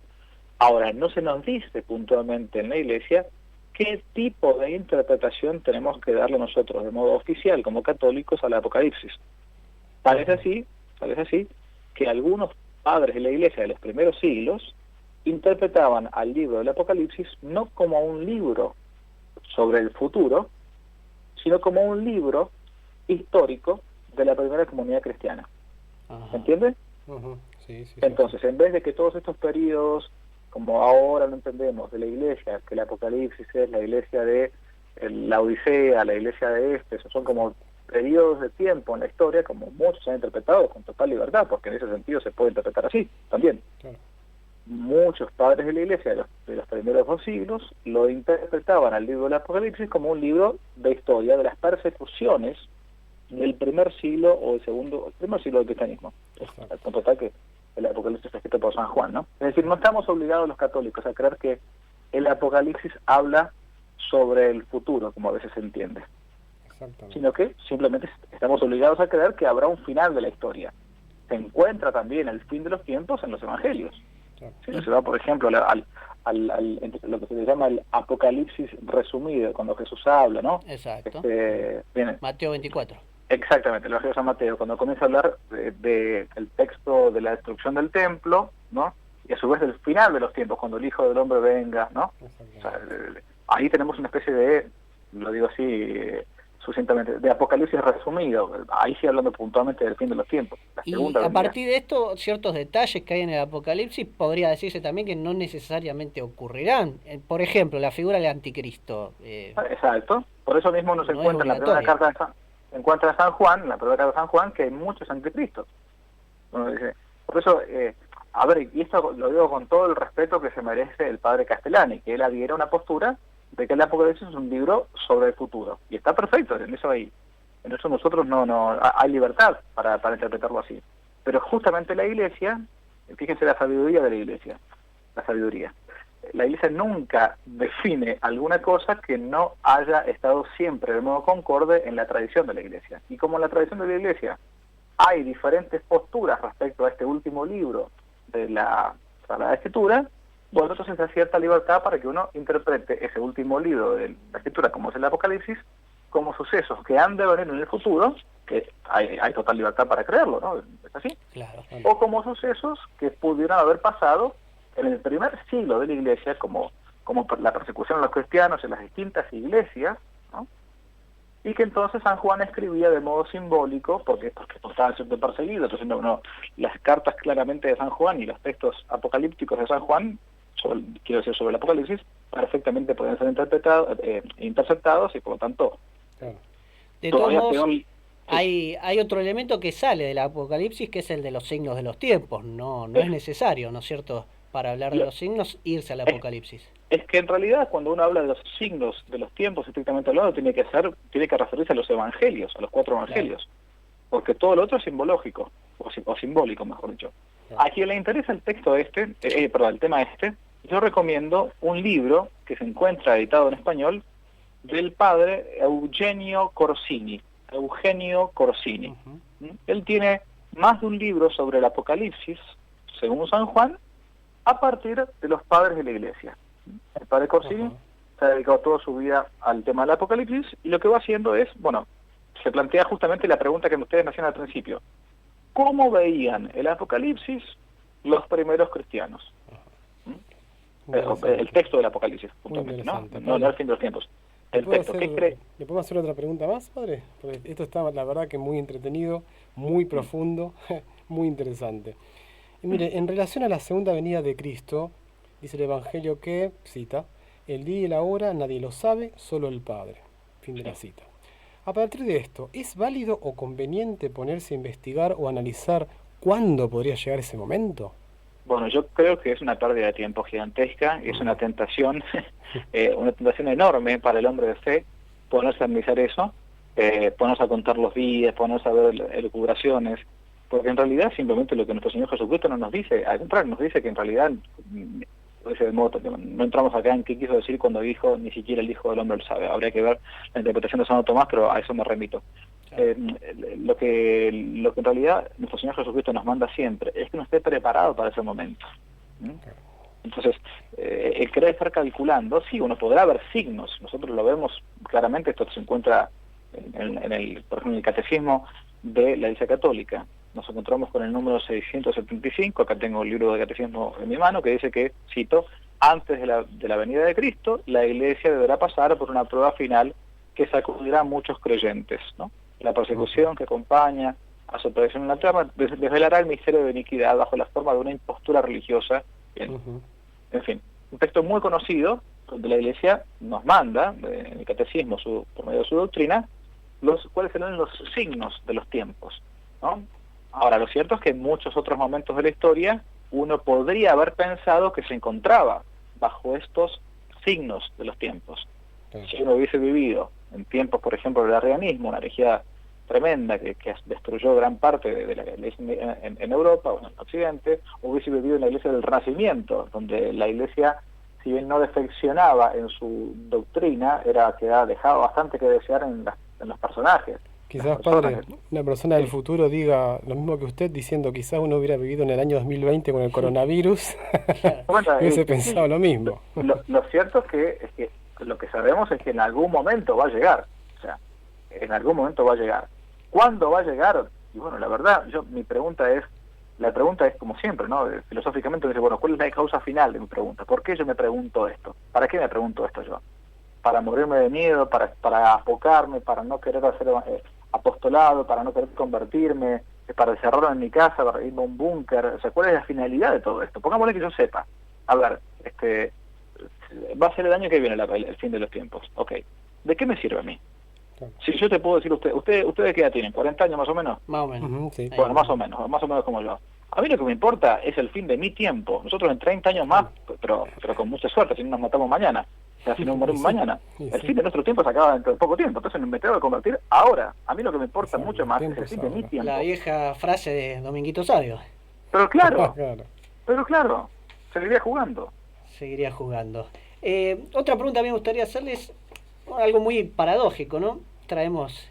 Ahora, no se nos dice puntualmente en la Iglesia qué tipo de interpretación tenemos que darle nosotros de modo oficial como católicos al Apocalipsis. Parece así que algunos padres de la Iglesia de los primeros siglos interpretaban al libro del Apocalipsis no como un libro sobre el futuro, sino como un libro histórico de la primera comunidad cristiana. ¿Se entiende? Uh-huh. Sí. Entonces, en vez de que todos estos periodos, como ahora lo entendemos, de la Iglesia, que el Apocalipsis es la Iglesia de la Odisea, la Iglesia de Éfeso, son como periodos de tiempo en la historia, como muchos han interpretado con total libertad, porque en ese sentido se puede interpretar así también. Claro. Muchos padres de la Iglesia de los primeros 2 siglos lo interpretaban al libro del Apocalipsis como un libro de historia de las persecuciones del primer siglo o el primer siglo del cristianismo. Al punto tal que el Apocalipsis está escrito por San Juan, ¿no? Es decir, no estamos obligados los católicos a creer que el Apocalipsis habla sobre el futuro, como a veces se entiende, sino que simplemente estamos obligados a creer que habrá un final de la historia. Se encuentra también el fin de los tiempos en los evangelios. Si uno se va, por ejemplo, lo que se le llama el Apocalipsis resumido, cuando Jesús habla, ¿no? Exacto. Viene, Mateo 24. Exactamente, el Evangelio de San Mateo, cuando comienza a hablar del texto de la destrucción del templo, ¿no?, y a su vez del final de los tiempos, cuando el Hijo del Hombre venga, ¿no? O sea, ahí tenemos una especie de, lo digo así, sucintamente, de Apocalipsis resumido, ahí sí hablando puntualmente del fin de los tiempos. Y a partir de esto, ciertos detalles que hay en el Apocalipsis, podría decirse también que no necesariamente ocurrirán. Por ejemplo, la figura del anticristo. Exacto, por eso mismo uno se encuentra en la primera carta de San Juan, en la primera carta de San Juan, que hay muchos anticristos. Uno dice, por eso, a ver, y esto lo digo con todo el respeto que se merece el padre Castellani, que él adhiera una postura de que el Apocalipsis es un libro sobre el futuro. Y está perfecto, en eso nosotros no hay libertad para interpretarlo así. Pero justamente la Iglesia, fíjense la sabiduría de la Iglesia, la Iglesia nunca define alguna cosa que no haya estado siempre de modo concorde en la tradición de la Iglesia. Y como en la tradición de la Iglesia hay diferentes posturas respecto a este último libro de la Sagrada Escritura, bueno, entonces hay cierta libertad para que uno interprete ese último libro de la Escritura, como es el Apocalipsis, como sucesos que han de venir en el futuro, que hay total libertad para creerlo, ¿no? ¿Es así? Claro. O como sucesos que pudieran haber pasado en el primer siglo de la Iglesia, como la persecución a los cristianos en las distintas iglesias, ¿no? Y que entonces San Juan escribía de modo simbólico, porque estaban siendo perseguidos. Entonces las cartas claramente de San Juan y los textos apocalípticos de San Juan, sobre el Apocalipsis, perfectamente pueden ser interceptados y por lo tanto... Claro. De todos modos, hay otro elemento que sale del Apocalipsis, que es el de los signos de los tiempos. No es necesario, ¿no es cierto?, para hablar de los signos, irse al Apocalipsis. Es que en realidad cuando uno habla de los signos de los tiempos, estrictamente hablando, tiene que referirse a los evangelios, a los 4 evangelios, claro. Porque todo lo otro es simbológico, o simbólico, mejor dicho. Claro. A quien le interesa el texto el tema yo recomiendo un libro que se encuentra editado en español del padre Eugenio Corsini. Uh-huh. Él tiene más de un libro sobre el Apocalipsis, según San Juan, a partir de los padres de la Iglesia. El padre Corsini se ha dedicado toda su vida al tema del Apocalipsis, y lo que va haciendo es, se plantea justamente la pregunta que ustedes me hacían al principio. ¿Cómo veían el Apocalipsis los primeros cristianos? El texto del Apocalipsis, justamente, no el fin de los tiempos. El texto, ¿qué cree? ¿Le podemos hacer otra pregunta más, padre? Porque esto está, la verdad, que muy entretenido, muy profundo, muy interesante. Y mire, en relación a la segunda venida de Cristo, dice el Evangelio que, cita, el día y la hora nadie lo sabe, solo el Padre. Fin de la cita. A partir de esto, ¿es válido o conveniente ponerse a investigar o analizar cuándo podría llegar ese momento? Bueno, yo creo que es una pérdida de tiempo gigantesca, es una tentación enorme para el hombre de fe ponerse a analizar eso, ponerse a contar los días, ponerse a ver elucubraciones, porque en realidad simplemente lo que nuestro Señor Jesucristo no nos dice, al contrario, nos dice que en realidad, no entramos acá en qué quiso decir cuando dijo, ni siquiera el Hijo del Hombre lo sabe. Habría que ver la interpretación de Santo Tomás, pero a eso me remito. Lo que en realidad nuestro Señor Jesucristo nos manda siempre es que uno esté preparado para ese momento. Entonces, el querer estar calculando, sí, uno podrá ver signos, nosotros lo vemos claramente, esto se encuentra por ejemplo, en el Catecismo de la Iglesia Católica. Nos encontramos con el número 675, acá tengo el libro de Catecismo en mi mano, que dice que, cito, antes de la venida de Cristo, la Iglesia deberá pasar por una prueba final que sacudirá a muchos creyentes, ¿no? La persecución que acompaña a su aparición en la tierra desvelará el misterio de iniquidad bajo la forma de una impostura religiosa. En fin, un texto muy conocido donde la Iglesia nos manda, en el Catecismo, por medio de su doctrina, cuáles serán los signos de los tiempos, ¿no? Ahora, lo cierto es que en muchos otros momentos de la historia uno podría haber pensado que se encontraba bajo estos signos de los tiempos. Si uno hubiese vivido en tiempos, por ejemplo, del arrianismo, una herejía tremenda que destruyó gran parte de la iglesia en Europa o en el Occidente, hubiese vivido en la iglesia del Renacimiento, donde la iglesia, si bien no defeccionaba en su doctrina, dejaba bastante que desear en los personajes. Quizás, padre, una persona del futuro diga lo mismo que usted, diciendo quizás uno hubiera vivido en el año 2020 con el coronavirus, hubiese pensado lo mismo. Lo cierto es que lo que sabemos es que en algún momento va a llegar, en algún momento va a llegar. ¿Cuándo va a llegar? Y bueno, la verdad, mi pregunta es como siempre, ¿no? Filosóficamente dice, bueno, ¿cuál es la causa final de mi pregunta? ¿Por qué yo me pregunto esto? ¿Para qué me pregunto esto yo? para morirme de miedo, para apocarme, para no querer hacer apostolado, para no querer convertirme, para encerrarme en mi casa, para irme a un búnker. O sea, ¿cuál es la finalidad de todo esto? Pongámosle que yo sepa. A ver, va a ser el año que viene el fin de los tiempos. Ok. ¿De qué me sirve a mí? Si yo te puedo decir, ¿ustedes qué edad tienen? ¿40 años más o menos? Más o menos. Sí. Bueno, más o menos como yo. A mí lo que me importa es el fin de mi tiempo. Nosotros en 30 años más, pero con mucha suerte, si no nos matamos mañana, o sea, si no morimos mañana, el fin de nuestro tiempo se acaba dentro de poco tiempo. Entonces me tengo que convertir ahora. A mí lo que me importa mucho más es el fin de mi tiempo. La vieja frase de Dominguito Sabio. Pero claro, seguiría jugando. Seguiría jugando. Otra pregunta que me gustaría hacerles, algo muy paradójico, ¿no? Traemos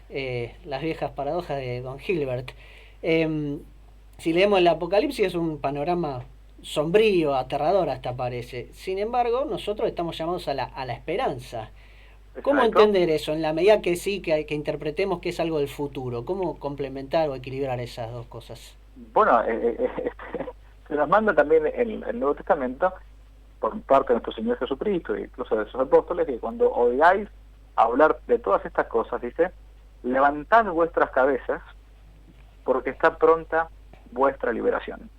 las viejas paradojas de Don Gilbert. Si leemos el Apocalipsis es un panorama sombrío, aterrador hasta parece. Sin embargo, nosotros estamos llamados a la esperanza. ¿Cómo Exacto. entender eso? En la medida que sí, que interpretemos que es algo del futuro. ¿Cómo complementar o equilibrar esas dos cosas? Bueno, se nos manda también el Nuevo Testamento por parte de nuestro Señor Jesucristo e incluso de sus apóstoles, que cuando oigáis hablar de todas estas cosas, dice, levantad vuestras cabezas porque está pronta vuestra liberación.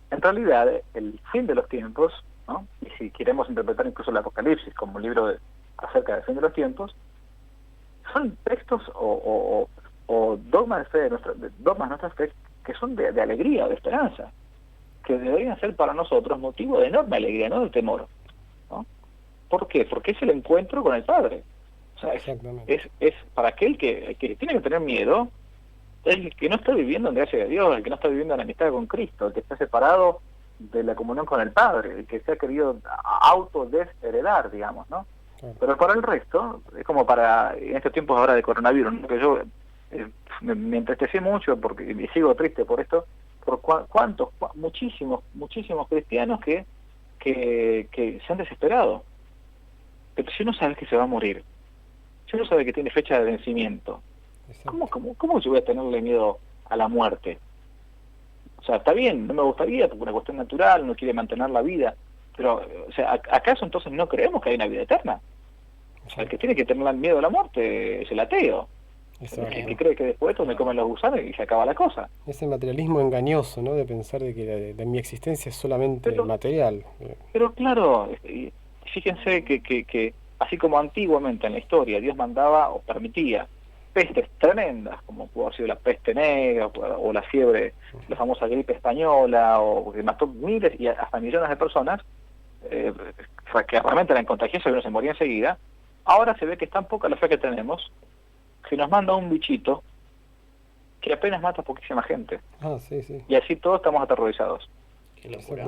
En realidad, el fin de los tiempos, ¿no? Y si queremos interpretar incluso el Apocalipsis como un libro acerca del fin de los tiempos, son textos o dogmas de fe dogmas de nuestra fe que son de alegría, de esperanza, que deberían ser para nosotros motivo de enorme alegría, no de temor, ¿no? ¿Por qué? Porque es el encuentro con el Padre. O sea, es para aquel que tiene que tener miedo, el que no está viviendo en gracia de Dios, el que no está viviendo en amistad con Cristo, el que está separado de la comunión con el Padre, el que se ha querido autodesheredar, digamos, ¿no? Pero para el resto, es como en estos tiempos ahora de coronavirus, ¿no? Que yo me entristecí mucho porque y sigo triste por esto, por muchísimos cristianos que se han desesperado. Pero si uno sabe que se va a morir, si uno sabe que tiene fecha de vencimiento, ¿cómo yo voy a tenerle miedo a la muerte? O sea, está bien, no me gustaría porque es una cuestión natural, uno quiere mantener la vida, pero, o sea, ¿acaso entonces no creemos que hay una vida eterna? O sea, el que tiene que tener miedo a la muerte es el ateo. El que cree que después de esto me comen los gusanos y se acaba la cosa. Ese materialismo engañoso, ¿no? De pensar de que de mi existencia es solamente material. Pero claro, fíjense que así como antiguamente en la historia Dios mandaba o permitía pestes tremendas, como pudo haber sido la peste negra o la fiebre, la famosa gripe española, o que mató miles y hasta millones de personas, que realmente eran contagiosas y uno se moría enseguida. Ahora se ve que es tan poca la fe que tenemos que nos manda un bichito que apenas mata a poquísima gente. Sí. Y así todos estamos aterrorizados. Qué locura.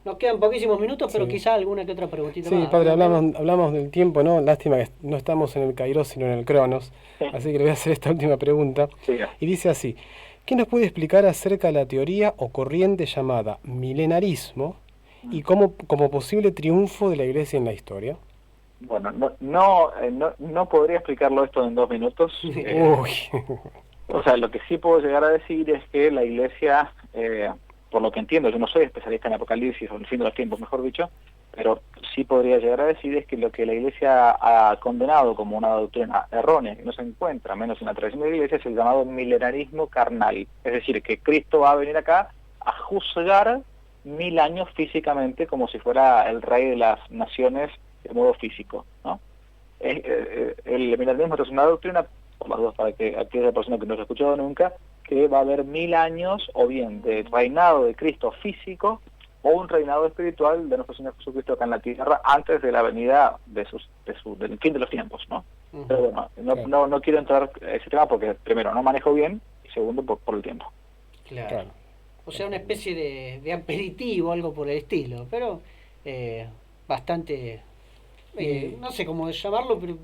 Nos quedan poquísimos minutos, pero quizá alguna que otra preguntita más. Sí, padre, hablamos del tiempo, ¿no? Lástima que no estamos en el Kairos, sino en el Cronos. Sí. Así que le voy a hacer esta última pregunta. Sí. Y dice así: ¿qué nos puede explicar acerca de la teoría o corriente llamada milenarismo y como posible triunfo de la Iglesia en la historia? Bueno, no podría explicarlo esto en 2 minutos. O sea, lo que sí puedo llegar a decir es que la Iglesia, por lo que entiendo, yo no soy especialista en Apocalipsis o en el fin de los tiempos, mejor dicho, pero sí podría llegar a decir es que lo que la Iglesia ha condenado como una doctrina errónea, que no se encuentra menos en la tradición de la Iglesia, es el llamado milenarismo carnal. Es decir, que Cristo va a venir acá a juzgar 1000 años físicamente como si fuera el rey de las naciones de modo físico, ¿no? El milenarismo es una doctrina, por las dos, para que aquella persona que no se ha escuchado nunca, que va a haber 1000 años o bien de reinado de Cristo físico o un reinado espiritual de nuestro Señor Jesucristo acá en la tierra antes de la venida del fin de los tiempos, ¿no? Pero bueno, no quiero entrar a ese tema porque primero no manejo bien y segundo por el tiempo. Claro. O sea, una especie de aperitivo, algo por el estilo, pero bastante... no sé cómo llamarlo, pero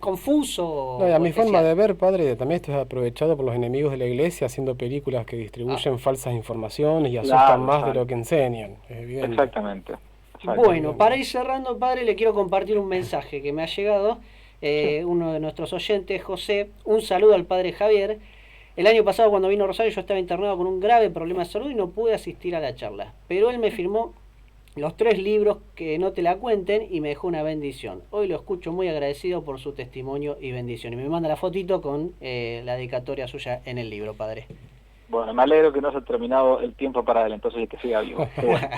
confuso. A mi forma de ver, padre, también esto es aprovechado por los enemigos de la Iglesia haciendo películas que distribuyen falsas informaciones y asustan más de lo que enseñan. Es evidente. Exactamente. Bueno, para ir cerrando, padre, le quiero compartir un mensaje que me ha llegado. Uno de nuestros oyentes, José, un saludo al padre Javier. El año pasado, cuando vino a Rosario, yo estaba internado con un grave problema de salud y no pude asistir a la charla. Pero él me firmó los 3 libros que no te la cuenten y me dejó una bendición. Hoy lo escucho muy agradecido por su testimonio y bendición. Y me manda la fotito con la dedicatoria suya en el libro, padre. Bueno, me alegro que no se ha terminado el tiempo para él, entonces que siga vivo. Bueno.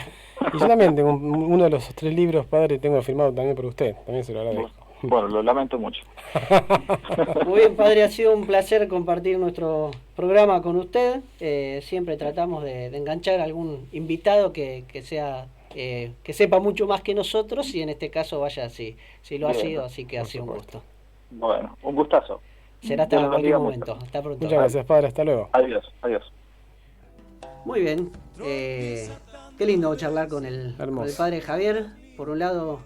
Y yo también tengo uno de los 3 libros, padre, tengo firmado también por usted. También se lo agradezco. Bueno, lo lamento mucho. Muy bien, padre, ha sido un placer compartir nuestro programa con usted. Siempre tratamos de enganchar a algún invitado que sea que sepa mucho más que nosotros, y en este caso vaya si lo ha sido, así que ha sido un gusto. Bueno, un gustazo. Será hasta cualquier momento. Hasta pronto. Muchas gracias, padre, hasta luego. Adiós, adiós. Muy bien, qué lindo charlar con el padre Javier. Por un lado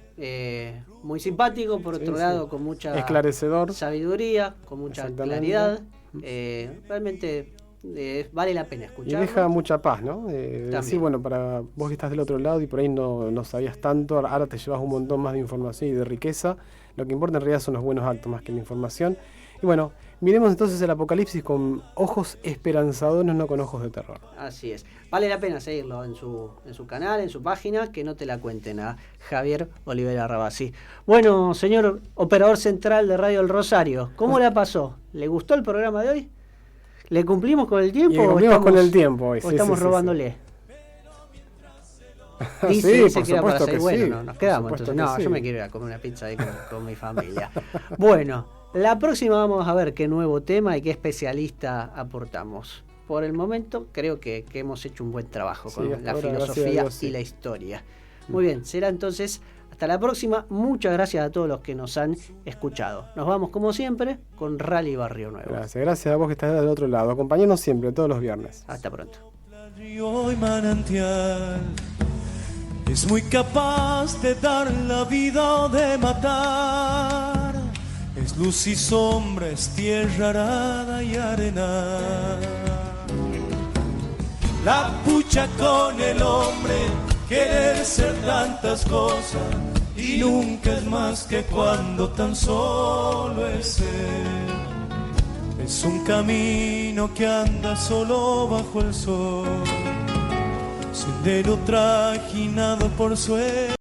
muy simpático, por otro lado con mucha esclarecedor, sabiduría, con mucha claridad. Realmente vale la pena escucharlo. Y deja mucha paz, ¿no? Sí, bueno, para vos que estás del otro lado y por ahí no sabías tanto, ahora te llevas un montón más de información y de riqueza. Lo que importa en realidad son los buenos actos más que la información. Y bueno, miremos entonces el Apocalipsis con ojos esperanzadores, no con ojos de terror. Así es. Vale la pena seguirlo en su canal, en su página, que no te la cuenten, a Javier Olivera Rabasi. Bueno, señor operador central de Radio El Rosario, ¿cómo la pasó? ¿Le gustó el programa de hoy? ¿Le cumplimos con el tiempo? Y cumplimos con el tiempo hoy. ¿O estamos robándole? Sí, se por queda para supuesto 6. que Bueno, sí. no, nos quedamos entonces. No, yo me quiero ir a comer una pizza ahí con mi familia. Bueno, la próxima vamos a ver qué nuevo tema y qué especialista aportamos. Por el momento creo que hemos hecho un buen trabajo con la filosofía Dios, y la historia. Muy bien, será entonces hasta la próxima. Muchas gracias a todos los que nos han escuchado. Nos vamos como siempre con Rally Barrio Nuevo. Gracias a vos que estás del otro lado. Acompañanos siempre, todos los viernes. Hasta pronto. Río y manantial es muy capaz de dar la vida o de matar. Es luz y sombra, es tierra arada y arena. La pucha con el hombre, querer ser tantas cosas, y nunca es más que cuando tan solo es ser. Es un camino que anda solo bajo el sol, sendero trajinado por sueños.